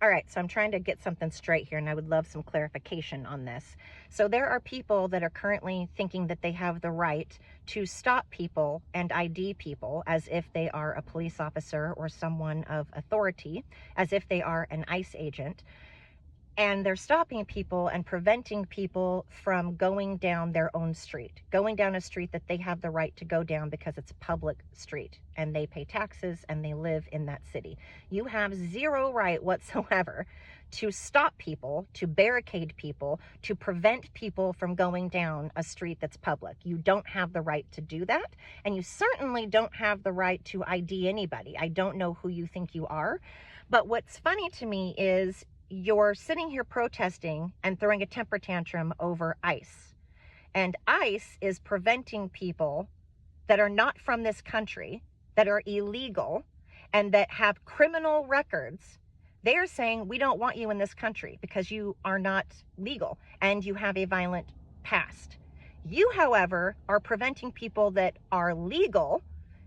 All right, so I'm trying to get something straight here, and I would love some clarification on this. So there are people that are currently thinking that they have the right to stop people and ID people as if they are a police officer or someone of authority, as if they are an ICE agent. And they're stopping people and preventing people from going down their own street, going down a street that they have the right to go down because it's a public street and they pay taxes and they live in that city. You have zero right whatsoever to stop people, to barricade people, to prevent people from going down a street that's public. You don't have the right to do that. And you certainly don't have the right to ID anybody. I don't know who you think you are. But what's funny to me is you're sitting here protesting and throwing a temper tantrum over ICE. And ICE is preventing people that are not from this country, that are illegal, and that have criminal records. They're saying, we don't want you in this country because you are not legal and you have a violent past. You, however, are preventing people that are legal,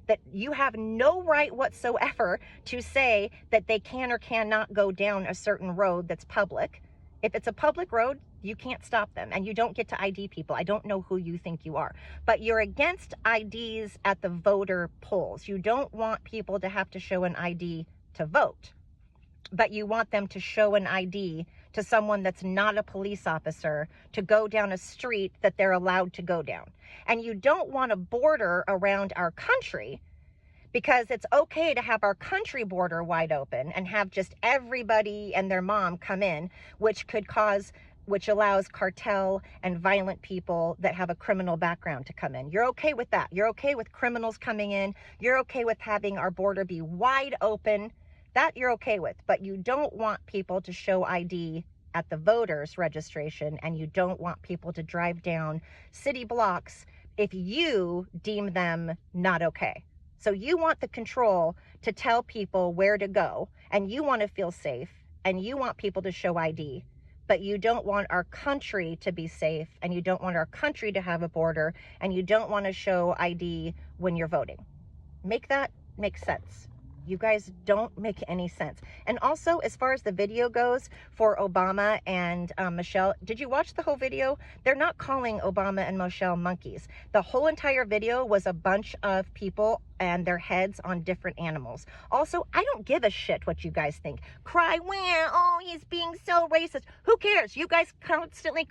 that you have no right whatsoever to say that they can or cannot go down a certain road that's public. If it's a public road, you can't stop them and you don't get to ID people. I don't know who you think you are, but you're against IDs at the voter polls. You don't want people to have to show an ID to vote, but you want them to show an ID to someone that's not a police officer to go down a street that they're allowed to go down. And you don't want a border around our country because it's okay to have our country border wide open and have just everybody and their mom come in, which allows cartel and violent people that have a criminal background to come in. You're okay with that. You're okay with criminals coming in. You're okay with having our border be wide open. That you're okay with, but you don't want people to show ID at the voters registration, and you don't want people to drive down city blocks if you deem them not okay. So you want the control to tell people where to go, and you want to feel safe, and you want people to show ID, but you don't want our country to be safe, and you don't want our country to have a border, and you don't want to show ID when you're voting. Make that make sense. You guys don't make any sense. And also, as far as the video goes for Obama and Michelle, did you watch the whole video? They're not calling Obama and Michelle monkeys. The whole entire video was a bunch of people and their heads on different animals. Also, I don't give a shit what you guys think. Cry, where? Oh, he's being so racist. Who cares? You guys constantly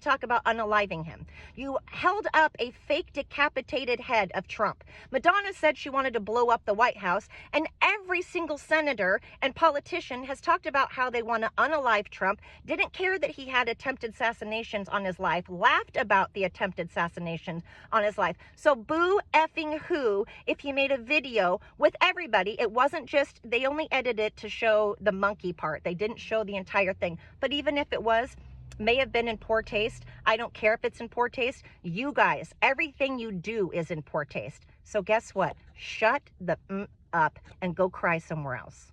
talk about unaliving him. You held up a fake decapitated head of Trump. Madonna said she wanted to blow up the White House, and every single senator and politician has talked about how they want to unalive Trump, didn't care that he had attempted assassinations on his life, laughed about the attempted assassinations on his life. So boo effing who if he made a video with everybody. It wasn't just, they only edited it to show the monkey part. They didn't show the entire thing. But even if it was, may have been in poor taste. I don't care if it's in poor taste. You guys, everything you do is in poor taste. So guess what? Shut the up and go cry somewhere else.